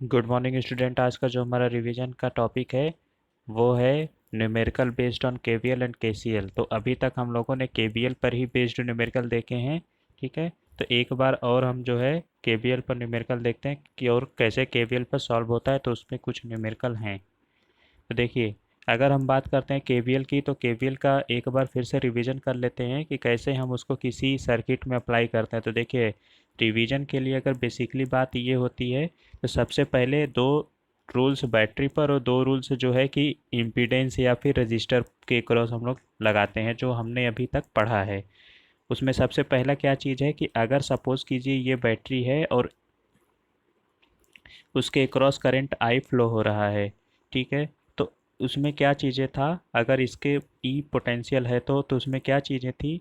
Good morning student. आज का जो हमारा रिवीजन का टॉपिक है वो है numerical based on KVL and KCL. तो अभी तक हम लोगों ने केवीएल पर ही बेस्ड न्यूमेरिकल देखे हैं। ठीक है, तो एक बार और हम जो है केवीएल पर न्यूमेरिकल देखते हैं कि और कैसे केवीएल पर सॉल्व होता है। तो उसमें कुछ न्यूमेरिकल हैं। तो देखिए, अगर हम बात करते हैं केवीएल की, तो केवीएल का एक बार फिर से रिवीजन कर लेते हैं कि कैसे हम उसको किसी सर्किट में अप्लाई करते हैं। तो देखिए, रिवीजन के लिए अगर बेसिकली बात ये होती है, तो सबसे पहले दो रूल्स बैटरी पर और दो रूल्स जो है कि इम्पीडेंस या फिर रजिस्टर के क्रॉस हम लोग लगाते हैं, जो हमने अभी तक पढ़ा है। उसमें सबसे पहला क्या चीज़ है कि अगर सपोज़ कीजिए ये बैटरी है और उसके क्रॉस करंट आई फ्लो हो रहा है। ठीक है, तो उसमें क्या चीज़ें था, अगर इसके ई पोटेंशियल है तो उसमें क्या चीज़ें थी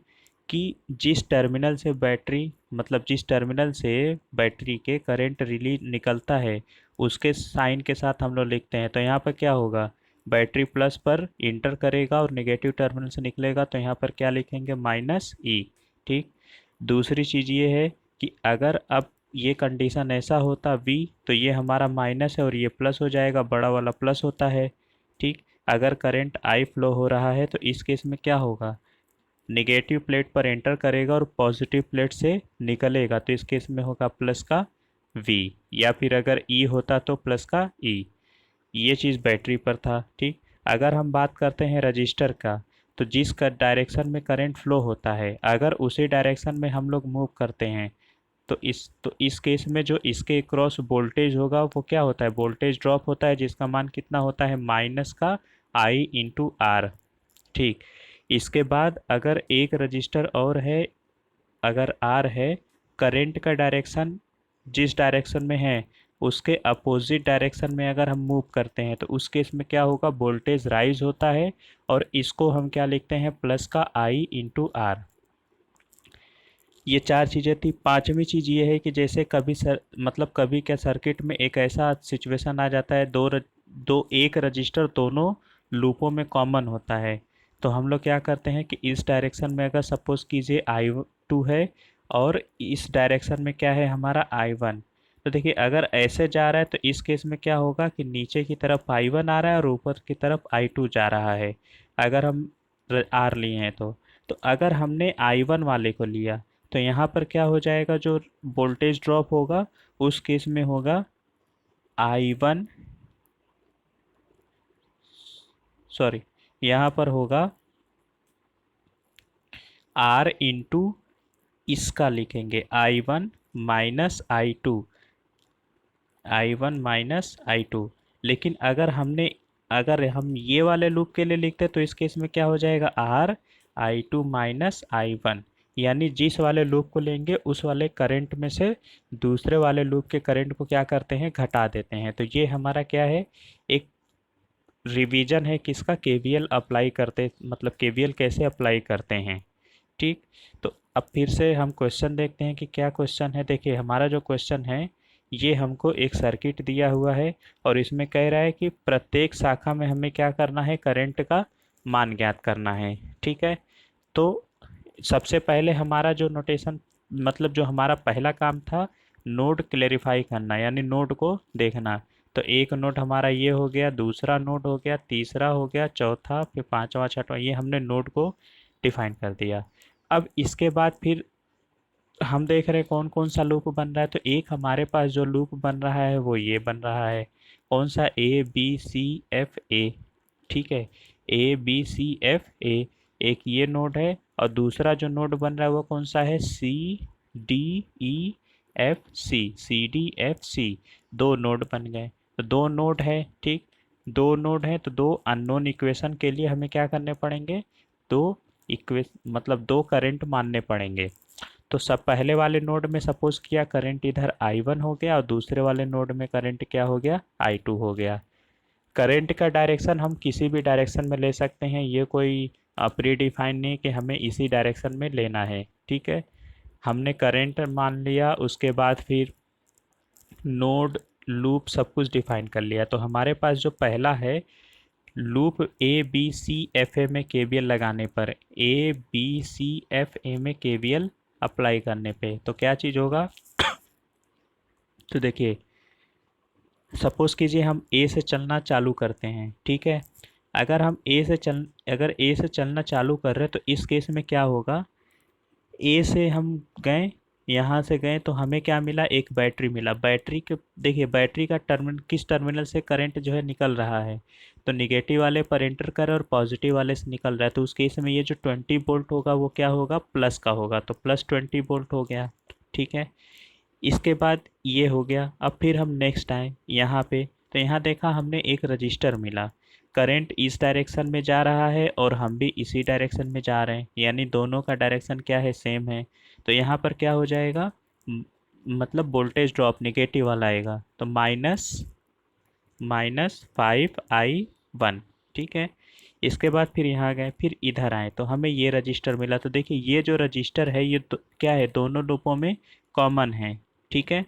कि जिस टर्मिनल से बैटरी मतलब जिस टर्मिनल से बैटरी के करंट रिलीज निकलता है उसके साइन के साथ हम लोग लिखते हैं। तो यहाँ पर क्या होगा, बैटरी प्लस पर इंटर करेगा और नेगेटिव टर्मिनल से निकलेगा, तो यहाँ पर क्या लिखेंगे, माइनस ई। ठीक, दूसरी चीज़ ये है कि अगर अब ये कंडीशन ऐसा होता V, तो ये हमारा माइनस है और ये प्लस हो जाएगा, बड़ा वाला प्लस होता है। ठीक, अगर करंट I फ्लो हो रहा है तो इस केस में क्या होगा, निगेटिव प्लेट पर एंटर करेगा और पॉजिटिव प्लेट से निकलेगा, तो इस केस में होगा प्लस का V। या फिर अगर E होता तो प्लस का E। ये चीज़ बैटरी पर था। ठीक, अगर हम बात करते हैं रजिस्टर का, तो जिस डायरेक्शन में करंट फ्लो होता है अगर उसी डायरेक्शन में हम लोग मूव करते हैं, तो इस केस में जो इसके क्रॉस वोल्टेज होगा वो क्या होता है, वोल्टेज ड्रॉप होता है, जिसका मान कितना होता है, माइनस का आई इंटू आर। ठीक, इसके बाद अगर एक रजिस्टर और है, अगर आर है, करंट का डायरेक्शन जिस डायरेक्शन में है उसके अपोजिट डायरेक्शन में अगर हम मूव करते हैं, तो उस केस में क्या होगा, वोल्टेज राइज होता है और इसको हम क्या लिखते हैं, प्लस का आई इंटू आर। ये चार चीज़ें थी। पांचवी चीज़ ये है कि जैसे कभी मतलब कभी क्या सर्किट में एक ऐसा सिचुएशन आ जाता है, दो एक रजिस्टर दोनों लूपों में कॉमन होता है। तो हम लोग क्या करते हैं कि इस डायरेक्शन में अगर सपोज कीजिए I2 है और इस डायरेक्शन में क्या है हमारा I1, तो देखिए अगर ऐसे जा रहा है तो इस केस में क्या होगा कि नीचे की तरफ I1 आ रहा है और ऊपर की तरफ I2 जा रहा है। अगर हम आर लिए हैं तो अगर हमने I1 वाले को लिया, तो यहाँ पर क्या हो जाएगा, जो वोल्टेज ड्रॉप होगा उस केस में होगा I1, सॉरी, यहाँ पर होगा R इंटू इसका लिखेंगे I1 माइनस I2। लेकिन अगर हम ये वाले लूप के लिए लिखते तो इस केस में क्या हो जाएगा, R I2 माइनस I1। यानी जिस वाले लूप को लेंगे उस वाले करंट में से दूसरे वाले लूप के करंट को क्या करते हैं, घटा देते हैं। तो ये हमारा क्या है, एक रिवीजन है किसका, केवीएल अप्लाई करते मतलब केवीएल कैसे अप्लाई करते हैं। ठीक, तो अब फिर से हम क्वेश्चन देखते हैं कि क्या क्वेश्चन है। देखिए, हमारा जो क्वेश्चन है ये हमको एक सर्किट दिया हुआ है और इसमें कह रहा है कि प्रत्येक शाखा में हमें क्या करना है, करंट का मान ज्ञात करना है। ठीक है, तो सबसे पहले हमारा जो नोटेशन मतलब जो हमारा पहला काम था, नोड क्लेरिफाई करना यानी नोड को देखना। तो एक नोड हमारा ये हो गया, दूसरा नोड हो गया, तीसरा हो गया, चौथा, फिर पांचवा, छठवां, ये हमने नोड को डिफाइन कर दिया। अब इसके बाद फिर हम देख रहे हैं कौन कौन सा लूप बन रहा है। तो एक हमारे पास जो लूप बन रहा है वो ये बन रहा है, कौन सा, A B C F A। ठीक है, A B C F A, एक ये नोड है और दूसरा जो नोड बन रहा है वो कौन सा है, C D E F C। दो नोड बन गए, तो दो नोड है। ठीक, दो नोड है तो दो अननोन इक्वेशन के लिए हमें क्या करने पड़ेंगे, दो इक्वेशन मतलब दो करंट मानने पड़ेंगे। तो सब पहले वाले नोड में सपोज किया करंट इधर I1 हो गया और दूसरे वाले नोड में करंट क्या हो गया, I2 हो गया। करंट का डायरेक्शन हम किसी भी डायरेक्शन में ले सकते हैं, ये कोई प्री डिफाइन नहीं कि हमें इसी डायरेक्शन में लेना है। ठीक है, हमने करंट मान लिया, उसके बाद फिर नोड लूप सब कुछ डिफाइन कर लिया। तो हमारे पास जो पहला है loop A B C F A में केवीएल लगाने पर, A B C F A में केवीएल अप्लाई करने पे तो क्या चीज़ होगा, तो देखिए सपोज़ कीजिए हम ए से चलना चालू करते हैं, ठीक है। अगर ए से चलना चालू कर रहे हैं तो इस केस में क्या होगा, ए से हम गए, यहाँ से गए तो हमें क्या मिला, एक बैटरी मिला। बैटरी के देखिए बैटरी का किस टर्मिनल से करंट जो है निकल रहा है, तो निगेटिव वाले पर एंटर कर और पॉजिटिव वाले से निकल रहा है, तो उस केस में ये जो 20 वोल्ट होगा वो क्या होगा, प्लस का होगा, तो प्लस 20 वोल्ट हो गया, ठीक है। इसके बाद ये हो गया। अब फिर हम नेक्स्ट आए यहाँ पे, तो यहाँ देखा हमने एक रजिस्टर मिला, करंट इस डायरेक्शन में जा रहा है और हम भी इसी डायरेक्शन में जा रहे हैं, यानी दोनों का डायरेक्शन क्या है, सेम है। तो यहाँ पर क्या हो जाएगा, मतलब वोल्टेज ड्रॉप निगेटिव वाला आएगा, तो माइनस माइनस 5i1, ठीक है। इसके बाद फिर यहाँ गए, फिर इधर आए तो हमें ये रजिस्टर मिला। तो देखिए ये जो रजिस्टर है ये क्या है, दोनों लूपों में कॉमन है, ठीक है।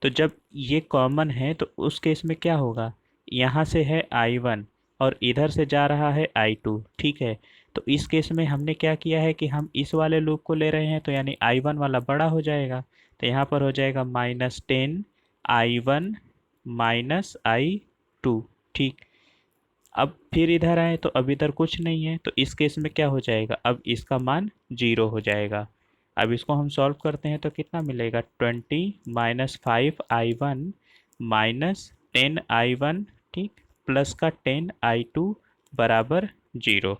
तो जब ये कॉमन है तो उस केस में क्या होगा, यहाँ से है I1 और इधर से जा रहा है I2, ठीक है। तो इस केस में हमने क्या किया है कि हम इस वाले लूप को ले रहे हैं, तो यानी I1 वाला बड़ा हो जाएगा, तो यहाँ पर हो जाएगा -10 I1 -I2, ठीक। अब फिर इधर आए तो अब इधर कुछ नहीं है, तो इस केस में क्या हो जाएगा, अब इसका मान 0 हो जाएगा। अब इसको हम सॉल्व करते हैं तो कितना मिलेगा, 20 -5i1 -10i1, ठीक, प्लस का 10i2 बराबर 0।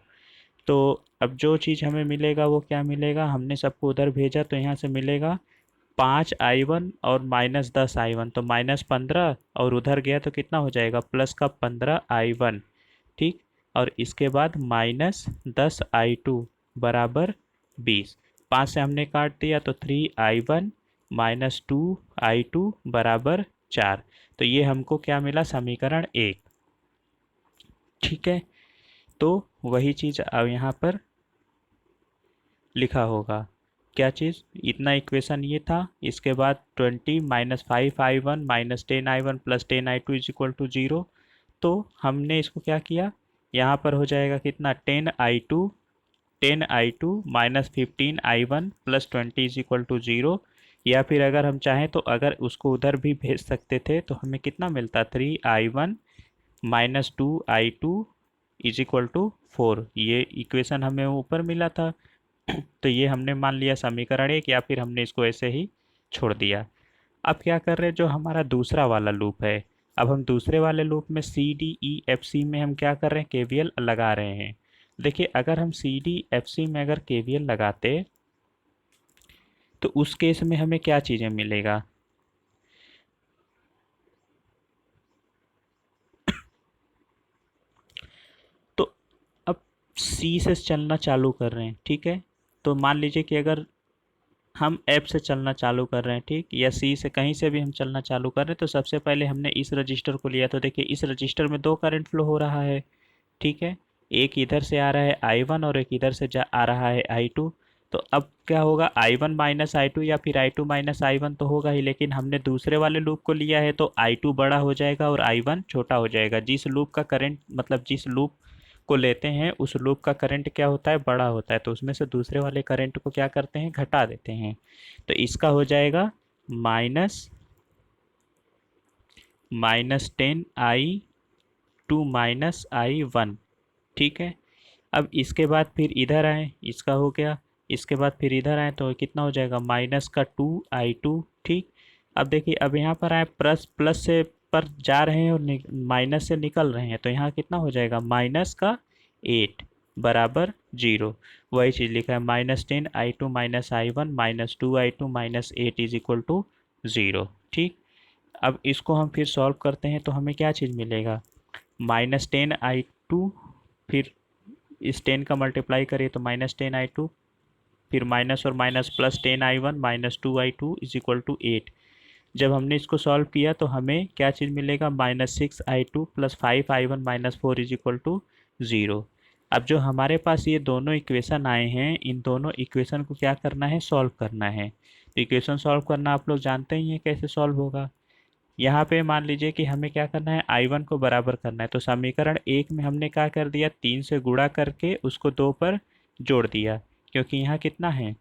तो अब जो चीज़ हमें मिलेगा वो क्या मिलेगा, हमने सबको उधर भेजा तो यहाँ से मिलेगा 5i1 और -10i1, तो -15, और उधर गया तो कितना हो जाएगा, प्लस का 15i1, ठीक। और इसके बाद -10i2 बराबर 20। 5 से हमने काट दिया तो 3i1 -2i2 बराबर 4। तो ये हमको क्या मिला, समीकरण 1, ठीक है। तो वही चीज़ अब यहाँ पर लिखा होगा, क्या चीज़, इतना इक्वेशन ये था। इसके बाद 20 -5i1 -10i1 plus 10i2 is equal to 0। तो हमने इसको क्या किया, यहाँ पर हो जाएगा कितना, 10i2 -15i1 plus 20 is equal to 0। या फिर अगर हम चाहें तो अगर उसको उधर भी भेज सकते थे तो हमें कितना मिलता, 3i1 -2i2 is equal to 4। ये इक्वेशन हमें ऊपर मिला था। तो ये हमने मान लिया समीकरण 1, या फिर हमने इसको ऐसे ही छोड़ दिया। अब क्या कर रहे हैं, जो हमारा दूसरा वाला लूप है, अब हम दूसरे वाले लूप में C D E F C में हम क्या कर रहे हैं, केवीएल लगा रहे हैं। देखिए अगर हम सी डी एफ सी में अगर केवीएल लगाते तो उस केस में हमें क्या चीज़ें मिलेगा, तो अब सी से चलना चालू कर रहे हैं, ठीक है। तो मान लीजिए कि अगर हम ऐप से चलना चालू कर रहे हैं, ठीक, या सी से कहीं से भी हम चलना चालू कर रहे हैं, तो सबसे पहले हमने इस रजिस्टर को लिया। तो देखिए इस रजिस्टर में दो करंट फ्लो हो रहा है, ठीक है। एक इधर से आ रहा है I1 और एक इधर से आ रहा है I2। तो अब क्या होगा, I1 माइनस I2 या फिर I2 माइनस I1 तो होगा ही, लेकिन हमने दूसरे वाले लूप को लिया है तो I2 बड़ा हो जाएगा और I1 छोटा हो जाएगा। जिस लूप का करंट, मतलब जिस लूप को लेते हैं उस लूप का करंट क्या होता है, बड़ा होता है, तो उसमें से दूसरे वाले करंट को क्या करते हैं, घटा देते हैं। तो इसका हो जाएगा -10i2 -i1, ठीक है। अब इसके बाद फिर इधर आए, इसका हो गया। इसके बाद फिर इधर आए तो कितना हो जाएगा, माइनस का 2i2, ठीक। अब देखिए अब यहाँ पर आए, प्लस प्लस से पर जा रहे हैं और माइनस से निकल रहे हैं, तो यहाँ कितना हो जाएगा, -8 बराबर 0। वही चीज़ लिखा है, -10i2 -i1 -2i2 -8 is equal to 0, ठीक। अब इसको हम फिर सॉल्व करते हैं तो हमें क्या चीज़ मिलेगा, -10i2, फिर इस 10 का मल्टीप्लाई करिए तो -10i2, फिर माइनस और minus plus 10i1 -2i2 is equal to 8। जब हमने इसको सॉल्व किया तो हमें क्या चीज़ मिलेगा, -6i2 plus 5i1 -4 is equal to 0। अब जो हमारे पास ये दोनों इक्वेशन आए हैं, इन दोनों इक्वेशन को क्या करना है, सॉल्व करना है। तो इक्वेशन सॉल्व करना आप लोग जानते ही हैं कैसे सॉल्व होगा। यहाँ पे मान लीजिए कि हमें क्या करना है, I1 को बराबर करना है। तो समीकरण 1 में हमने क्या कर दिया, 3 से गुणा करके उसको 2 पर जोड़ दिया, क्योंकि यहाँ कितना है,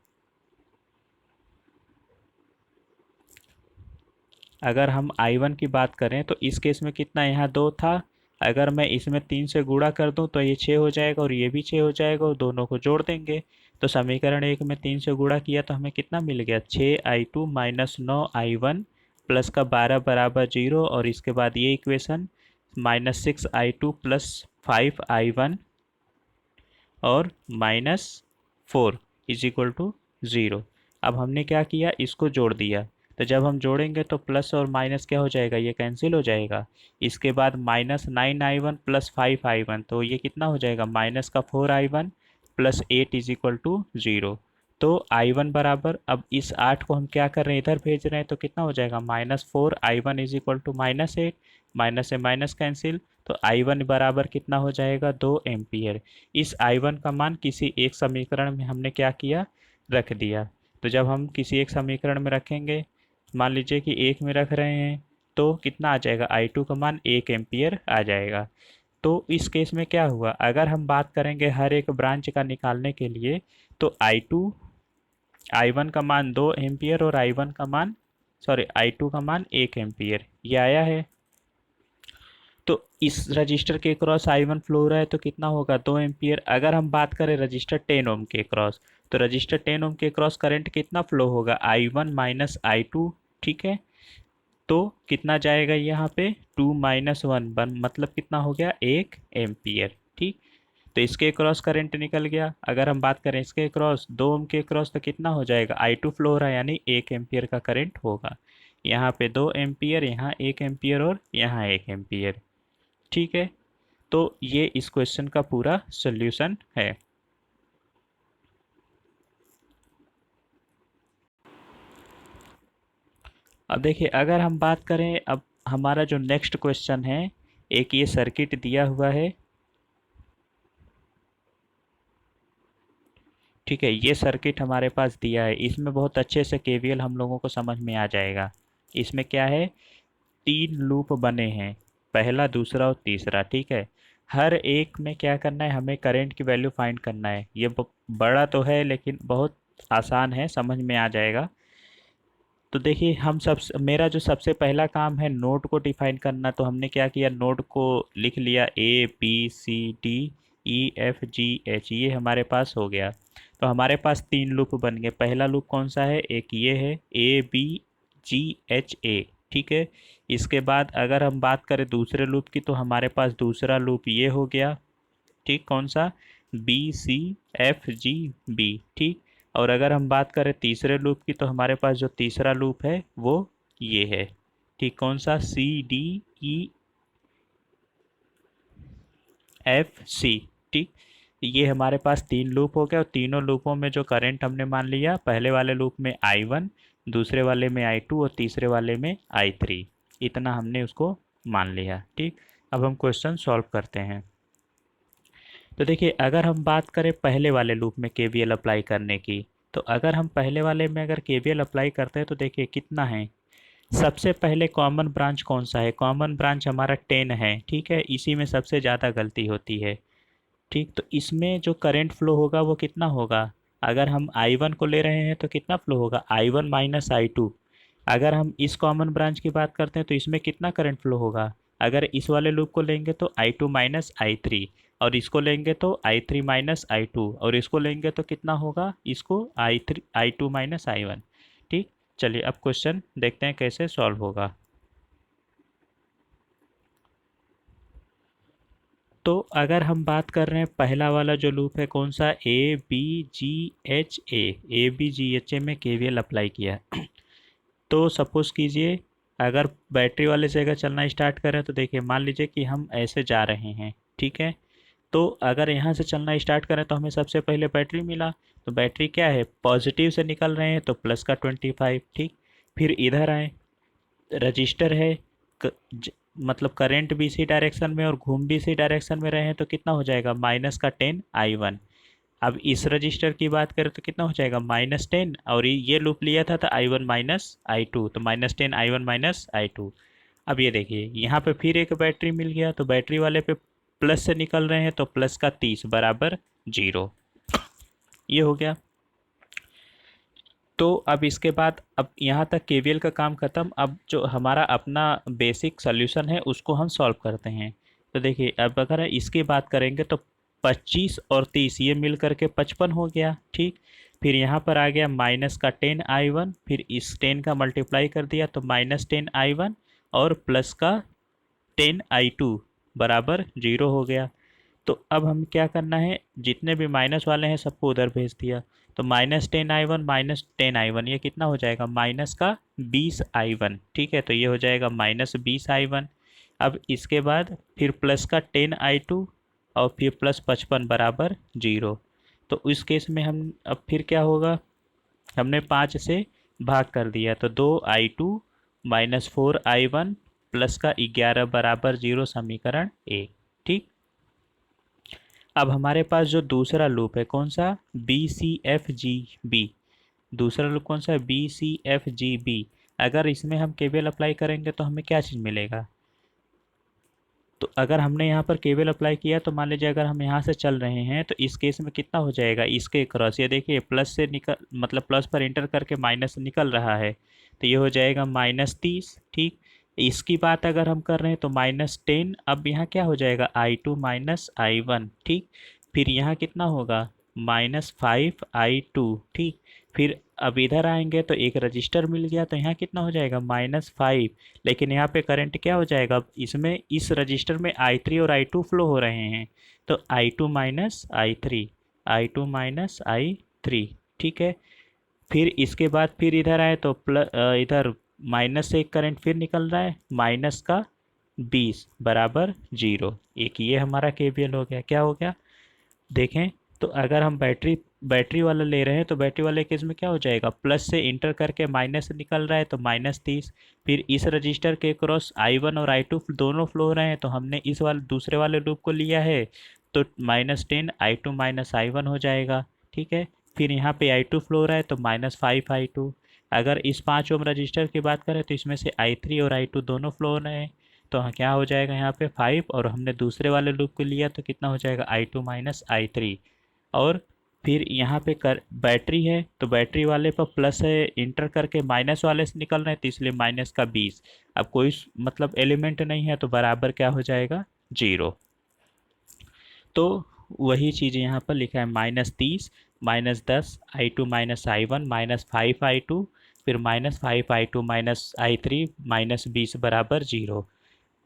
अगर हम I1 की बात करें तो इस केस में कितना, यहाँ 2 था, अगर मैं इसमें 3 से गुणा कर दूं तो ये 6 हो जाएगा और ये भी 6 हो जाएगा और दोनों को जोड़ देंगे। तो समीकरण 1 में 3 से गुणा किया तो हमें कितना मिल गया, 6I2 माइनस 9I1 प्लस का 12 बराबर 0, और इसके बाद ये इक्वेशन -6I2 प्लस 5I1 और -4 इज इक्वल टू 0। अब हमने क्या किया, इसको जोड़ दिया। तो जब हम जोड़ेंगे तो प्लस और माइनस क्या हो जाएगा, ये कैंसिल हो जाएगा। इसके बाद -9I1 प्लस 5I1, तो ये कितना हो जाएगा, माइनस का 4I1 plus 8 is equal to 0। तो I1 बराबर, अब इस 8 को हम क्या कर रहे हैं, इधर भेज रहे हैं, तो कितना हो जाएगा, -4I1 is equal to -8, minus से माइनस कैंसिल, तो I1 बराबर कितना हो जाएगा, 2 एम्पियर। इस I1 का मान किसी एक समीकरण में हमने क्या किया, रख दिया। तो जब हम किसी एक समीकरण में रखेंगे, मान लीजिए कि 1 में रख रहे हैं, तो कितना आ जाएगा, I2 का मान 1 एम्पियर आ जाएगा। तो इस केस में क्या हुआ, अगर हम बात करेंगे हर एक ब्रांच का निकालने के लिए, तो I1 का मान 2 एम्पियर और I2 का मान 1 एम्पियर, ये आया है। तो इस रजिस्टर के क्रॉस I1 फ्लो हो रहा है तो कितना होगा, 2 एम्पियर। अगर हम बात करें रजिस्टर 10 ओम के क्रॉस, तो रजिस्टर 10 ओम के क्रॉस करंट कितना फ्लो होगा, I1 माइनस I2, ठीक है। तो कितना जाएगा यहाँ पे, 2 माइनस 1 मतलब कितना हो गया, 1 एम्पियर, ठीक। तो इसके क्रॉस करंट निकल गया। अगर हम बात करें इसके क्रॉस 2 ओम के क्रॉस, तो कितना हो जाएगा, I2 फ्लो हो रहा है यानी 1 एम्पियर का करंट होगा। यहाँ पे 2 एम्पियर, यहाँ 1 एम्पियर और यहाँ 1 एम्पियर, ठीक है। तो ये इस क्वेश्चन का पूरा सॉल्यूशन है। अब देखिए, अगर हम बात करें, अब हमारा जो नेक्स्ट क्वेश्चन है, एक ये सर्किट दिया हुआ है, ठीक है। ये सर्किट हमारे पास दिया है, इसमें बहुत अच्छे से केवीएल हम लोगों को समझ में आ जाएगा। इसमें क्या है, 3 लूप बने हैं, पहला, दूसरा और तीसरा, ठीक है। हर एक में क्या करना है, हमें करंट की वैल्यू फाइंड करना है। ये बड़ा तो है लेकिन बहुत आसान है, समझ में आ जाएगा। तो देखिए, मेरा जो सबसे पहला काम है नोड को डिफाइन करना, तो हमने क्या किया, नोड को लिख लिया ABCDEFGH, ये हमारे पास हो गया। तो हमारे पास 3 लूप बन गए। पहला लूप कौन सा है, एक ये है ABGHA, ठीक है। इसके बाद अगर हम बात करें दूसरे लूप की, तो हमारे पास दूसरा लूप ये हो गया, ठीक, कौन सा, BCFGB, ठीक। और अगर हम बात करें तीसरे लूप की, तो हमारे पास जो तीसरा लूप है वो ये है, ठीक, कौन सा, CDEFC, ठीक। ये हमारे पास 3 लूप हो गए, और तीनों लूपों में जो करंट हमने मान लिया, पहले वाले लूप में I1, दूसरे वाले में I2 और तीसरे वाले में I3, इतना हमने उसको मान लिया, ठीक। अब हम क्वेश्चन सॉल्व करते हैं। तो देखिए, अगर हम बात करें पहले वाले लूप में केवीएल अप्लाई करने की, तो अगर हम पहले वाले में अगर केवीएल अप्लाई करते हैं तो देखिए कितना है, सबसे पहले कॉमन ब्रांच कौन सा है, कॉमन ब्रांच हमारा 10 है, ठीक है। इसी में सबसे ज़्यादा गलती होती है, ठीक। तो इसमें जो करंट फ्लो होगा वो कितना होगा, अगर हम I1 को ले रहे हैं तो कितना फ्लो होगा, I1 माइनस I2। अगर हम इस कॉमन ब्रांच की बात करते हैं तो इसमें कितना करंट फ्लो होगा, अगर इस वाले लूप को लेंगे तो I2 माइनस I3, और इसको लेंगे तो I3 माइनस I2, और इसको लेंगे तो कितना होगा, इसको I2 माइनस I1, ठीक। चलिए अब क्वेश्चन देखते हैं कैसे सॉल्व होगा। तो अगर हम बात कर रहे हैं पहला वाला जो लूप है कौन सा, ABGHA में केवीएल अप्लाई किया। तो सपोज कीजिए, अगर बैटरी वाले से अगर चलना स्टार्ट करें, तो देखिए मान लीजिए कि हम ऐसे जा रहे हैं, ठीक है। तो अगर यहाँ से चलना स्टार्ट करें तो हमें सबसे पहले बैटरी मिला, तो बैटरी क्या है, पॉजिटिव से निकल रहे हैं तो प्लस का 25, ठीक। फिर इधर आए, रजिस्टर है, मतलब करंट भी इसी डायरेक्शन में और घूम भी इसी डायरेक्शन में रहे हैं, तो कितना हो जाएगा, माइनस का 10I1। अब इस रजिस्टर की बात करें तो कितना हो जाएगा, -10, और ये लूप लिया था तो I1 माइनस I2, तो -10 I1 माइनस I2। अब ये देखिए यहाँ पे फिर एक बैटरी मिल गया, तो बैटरी वाले पे प्लस से निकल रहे हैं तो प्लस का 30 बराबर 0, ये हो गया। तो अब इसके बाद अब यहाँ तक केवीएल का काम खत्म। अब जो हमारा अपना बेसिक सॉल्यूशन है उसको हम सॉल्व करते हैं। तो देखिए अब अगर इसकी बात करेंगे तो 25 और 30 ये मिल करके 55 हो गया, ठीक। फिर यहाँ पर आ गया माइनस का 10i1, फिर इस 10 का मल्टीप्लाई कर दिया तो -10i1 और प्लस का 10i2 बराबर 0 हो गया। तो अब हम क्या करना है, जितने भी माइनस वाले हैं सबको उधर भेज दिया। तो -10i1 ये कितना हो जाएगा, माइनस का 20i1, ठीक है। तो ये हो जाएगा -20i1। अब इसके बाद फिर प्लस का 10i2 और फिर प्लस 55 बराबर 0। तो इस केस में हम अब फिर क्या होगा, हमने 5 से भाग कर दिया तो 2i2 -4i1 प्लस का 11 बराबर 0, समीकरण 1, ठीक। अब हमारे पास जो दूसरा लूप है कौन सा, BCFGB, दूसरा लूप कौन सा है, BCFGB। अगर इसमें हम केवीएल अप्लाई करेंगे तो हमें क्या चीज़ मिलेगा। तो अगर हमने यहाँ पर केवीएल अप्लाई किया तो मान लीजिए अगर हम यहाँ से चल रहे हैं तो इस केस में कितना हो जाएगा, इसके क्रॉस ये देखिए प्लस से निकल मतलब प्लस पर इंटर करके माइनस निकल रहा है, तो ये हो जाएगा -30, ठीक। इसकी बात अगर हम कर रहे हैं तो -10, अब यहाँ क्या हो जाएगा i2 -i1, ठीक। फिर यहाँ कितना होगा -5i2, ठीक। फिर अब इधर आएंगे तो एक रजिस्टर मिल गया तो यहाँ कितना हो जाएगा -5, लेकिन यहाँ पे करंट क्या हो जाएगा, इसमें इस रजिस्टर में i3 और i2 फ्लो हो रहे हैं, तो i2 माइनस आई थ्री, ठीक है। फिर इसके बाद फिर इधर आए तो इधर माइनस से एक करंट फिर निकल रहा है, माइनस का 20 बराबर 0। एक ये हमारा केवीएल हो गया, क्या हो गया देखें। तो अगर हम बैटरी बैटरी वाला ले रहे हैं तो बैटरी वाले केस में क्या हो जाएगा, प्लस से इंटर करके माइनस से निकल रहा है तो -30। फिर इस रजिस्टर के क्रॉस i1 और i2 दोनों फ्लो हो रहे हैं तो हमने इस वाले दूसरे वाले लूप को लिया है, तो -10 i2 -i1 हो जाएगा, ठीक है। फिर यहाँ पे i2 फ्लो हो रहा है तो -5i2। अगर इस 5 ओम रजिस्टर की बात करें तो इसमें से i3 और i2 दोनों फ्लो हो रहे हैं, तो क्या हो जाएगा यहाँ पे 5, और हमने दूसरे वाले लूप को लिया तो कितना हो जाएगा i2 -i3। और फिर यहाँ पे कर बैटरी है तो बैटरी वाले पर प्लस है, इंटर करके माइनस वाले से निकल रहे हैं तो इसलिए माइनस का 20। अब कोई मतलब एलिमेंट नहीं है तो बराबर क्या हो जाएगा 0। तो वही चीज़ यहाँ पर लिखा है -30 -10 i2 -i1 -5i2, फिर -5i2 -i3 -20 बराबर 0।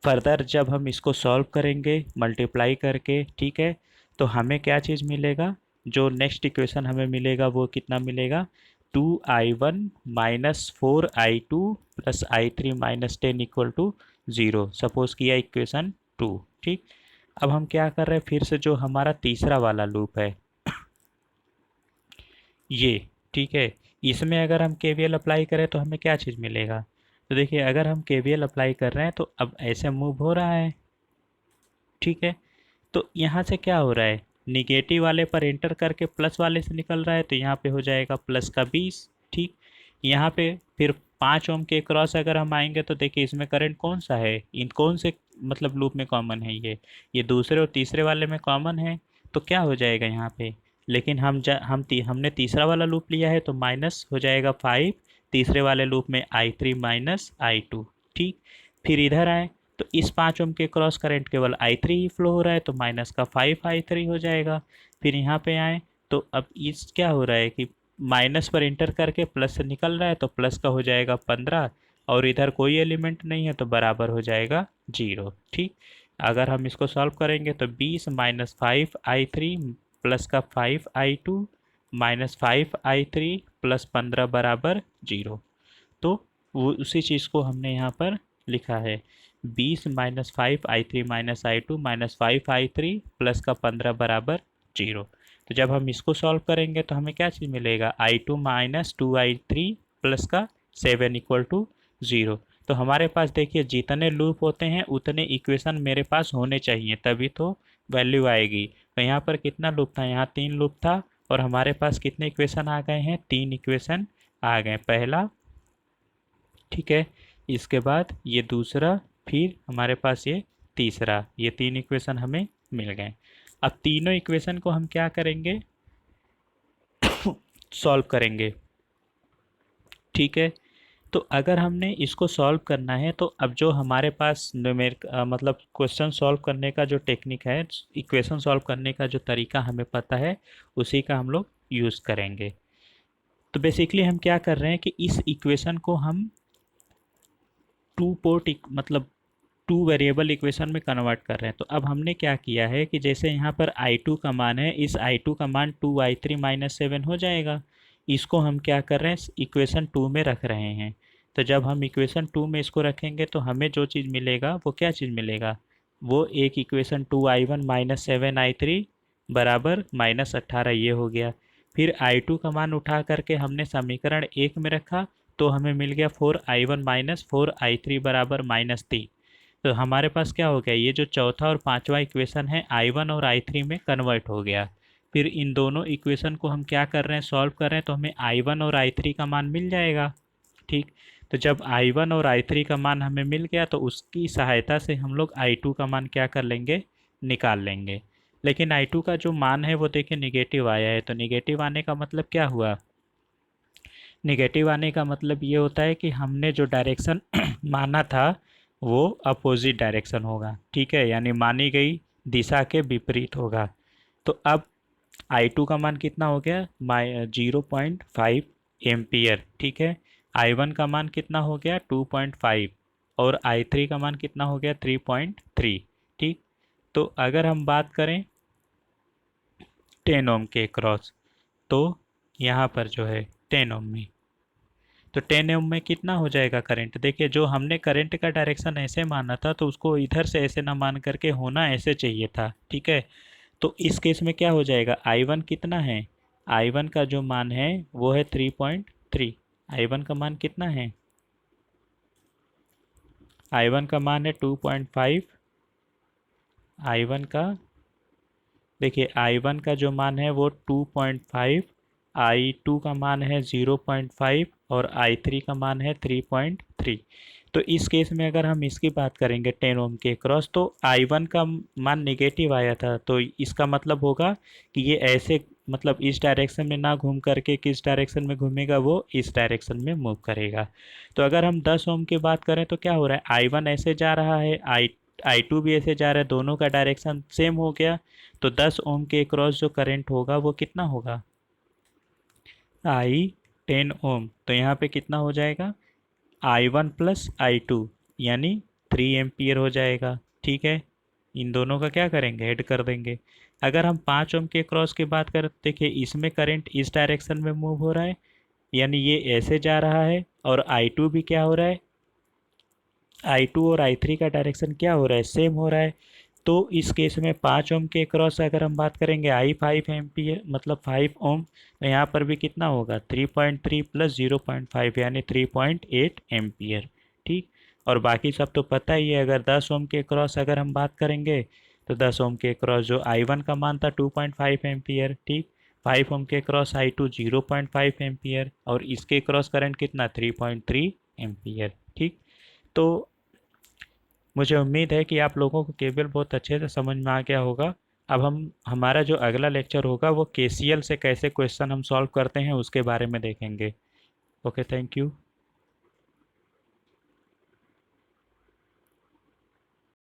फर्दर जब हम इसको सॉल्व करेंगे मल्टीप्लाई करके, ठीक है, तो हमें क्या चीज़ मिलेगा, जो नेक्स्ट इक्वेशन हमें मिलेगा वो कितना मिलेगा, 2i1 -4i2 plus i3 -10 equal to 0। Suppose किया इक्वेशन 2, ठीक। अब हम क्या कर रहे हैं, फिर से जो हमारा तीसरा वाला लूप है ये, ठीक है, इसमें अगर हम केवीएल अप्लाई करें तो हमें क्या चीज़ मिलेगा। तो देखिए अगर हम केवीएल अप्लाई कर रहे हैं तो अब ऐसे मूव हो रहा है, ठीक है। तो यहाँ से क्या हो रहा है, निगेटिव वाले पर एंटर करके प्लस वाले से निकल रहा है तो यहाँ पे हो जाएगा प्लस का 20, ठीक। यहाँ पे फिर 5 ओम के क्रॉस अगर हम आएंगे तो देखिए इसमें करंट कौन सा है, इन कौन से मतलब लूप में कॉमन है, ये दूसरे और तीसरे वाले में कॉमन है, तो क्या हो जाएगा यहाँ पे। लेकिन हमने तीसरा वाला लूप लिया है तो माइनस हो जाएगा 5, तीसरे वाले लूप में i3 -i2, ठीक। फिर इधर आए तो इस 5 ओम के क्रॉस करंट केवल i3 ही फ्लो हो रहा है तो माइनस का 5i3 हो जाएगा। फिर यहाँ पे आए तो अब इस क्या हो रहा है कि माइनस पर इंटर करके प्लस से निकल रहा है तो प्लस का हो जाएगा 15, और इधर कोई एलिमेंट नहीं है तो बराबर हो जाएगा 0, ठीक। अगर हम इसको सॉल्व करेंगे तो 20 -5i3 प्लस का 5i2 -5i3 प्लस 15 बराबर 0। तो वो उसी चीज़ को हमने यहाँ पर लिखा है, 20 -5i3 -i2 -5i3 प्लस का 15 बराबर 0। तो जब हम इसको सॉल्व करेंगे तो हमें क्या चीज़ मिलेगा, i2 -2i3 प्लस का 7 इक्वल टू 0। तो हमारे पास देखिए जितने लूप होते हैं उतने इक्वेशन मेरे पास होने चाहिए तभी तो वैल्यू आएगी। तो यहाँ पर कितना लूप था, यहाँ 3 लूप था, और हमारे पास कितने इक्वेशन आ गए हैं, 3 इक्वेशन आ गए, पहला, ठीक है, इसके बाद ये दूसरा, फिर हमारे पास ये तीसरा, ये 3 इक्वेशन हमें मिल गए। अब तीनों इक्वेशन को हम क्या करेंगे, सॉल्व करेंगे। ठीक है। तो अगर हमने इसको सॉल्व करना है तो अब जो हमारे पास न्यूमेरिक मतलब क्वेश्चन सॉल्व करने का जो टेक्निक है, इक्वेशन सॉल्व करने का जो तरीका हमें पता है, उसी का हम लोग यूज़ करेंगे। तो बेसिकली हम क्या कर रहे हैं कि इस इक्वेशन को हम टू पोर्ट मतलब टू वेरिएबल इक्वेशन में कन्वर्ट कर रहे हैं। तो अब हमने क्या किया है कि जैसे यहाँ पर I2 का मान है, इस I2 का मान 2I3-7 हो जाएगा। इसको हम क्या कर रहे हैं, इक्वेशन 2 में रख रहे हैं। तो जब हम इक्वेशन 2 में इसको रखेंगे तो हमें जो चीज़ मिलेगा वो क्या चीज़ मिलेगा, वो एक इक्वेशन 2I1-7I3 बराबर -18 ये हो गया। फिर I2 का मान उठा करके हमने समीकरण 1 में रखा, तो हमें मिल गया 4I1-4I3 बराबर -3। तो हमारे पास क्या हो गया, ये जो चौथा और पांचवा इक्वेशन है I1 और I3 में कन्वर्ट हो गया। फिर इन दोनों इक्वेशन को हम क्या कर रहे हैं, सॉल्व कर रहे हैं, तो हमें I1 और I3 का मान मिल जाएगा। ठीक। तो जब I1 और I3 का मान हमें मिल गया तो उसकी सहायता से हम लोग I2 का मान क्या कर लेंगे, निकाल लेंगे। लेकिन I2 का जो मान है वो देखिए निगेटिव आया है। तो निगेटिव आने का मतलब क्या हुआ, निगेटिव आने का मतलब ये होता है कि हमने जो डायरेक्शन माना था वो अपोजिट डायरेक्शन होगा। ठीक है, यानी मानी गई दिशा के विपरीत होगा। तो अब I2 का मान कितना हो गया, 0.5 एम्पियर। ठीक है, I1 का मान कितना हो गया 2.5 और I3 का मान कितना हो गया 3.3। ठीक। तो अगर हम बात करें 10 ओम के क्रॉस, तो यहाँ पर जो है 10 ओम में, तो 10 ओम में कितना हो जाएगा करंट। देखिए, जो हमने करंट का डायरेक्शन ऐसे माना था तो उसको इधर से ऐसे ना मान करके होना ऐसे चाहिए था। ठीक है, तो इस केस में क्या हो जाएगा, I1 कितना है, I1 का जो मान है वो है 3.3। I1 का मान कितना है, I1 का मान है 2.5। I1 का देखिए, I1 का जो मान है वो 2.5, I2 का मान है 0.5 और I3 का मान है 3.3। तो इस केस में अगर हम इसकी बात करेंगे 10 ओम के क्रॉस, तो I1 का मान नेगेटिव आया था, तो इसका मतलब होगा कि ये ऐसे मतलब इस डायरेक्शन में ना घूम करके किस डायरेक्शन में घूमेगा, वो इस डायरेक्शन में मूव करेगा। तो अगर हम 10 ओम की बात करें तो क्या हो रहा है, I1 ऐसे जा रहा है, I2 भी ऐसे जा रहा है, दोनों का डायरेक्शन सेम हो गया। तो 10 ओम के क्रॉस जो करंट होगा वो कितना होगा, I10 ओम। तो यहाँ पे कितना हो जाएगा, I1 प्लस I2 यानी 3 एम्पियर हो जाएगा। ठीक है, इन दोनों का क्या करेंगे, ऐड कर देंगे। अगर हम 5 ओम के क्रॉस की बात करें, देखिए इसमें करंट इस डायरेक्शन में मूव हो रहा है, यानी ये ऐसे जा रहा है, और I2 भी क्या हो रहा है, I2 और I3 का डायरेक्शन क्या हो रहा है, सेम हो रहा है। तो इस केस में 5 ओम के क्रॉस अगर हम बात करेंगे I5 एम्पियर मतलब 5 ओम, तो यहाँ पर भी कितना होगा 3.3 प्लस 0.5 यानी 3.8 एम्पियर। ठीक। और बाकी सब तो पता ही है। अगर 10 ओम के क्रॉस अगर हम बात करेंगे तो 10 ओम के क्रॉस जो I1 का मान था 2.5 एम्पियर। ठीक। 5 ओम के क्रॉस I2 0.5 एम्पियर और इसके क्रॉस करंट कितना 3.3 एम्पियर। ठीक। तो मुझे उम्मीद है कि आप लोगों को केबल बहुत अच्छे से समझ में आ गया होगा। अब हम हमारा जो अगला लेक्चर होगा वो केसीएल से कैसे क्वेश्चन हम सॉल्व करते हैं उसके बारे में देखेंगे। Okay, thank you.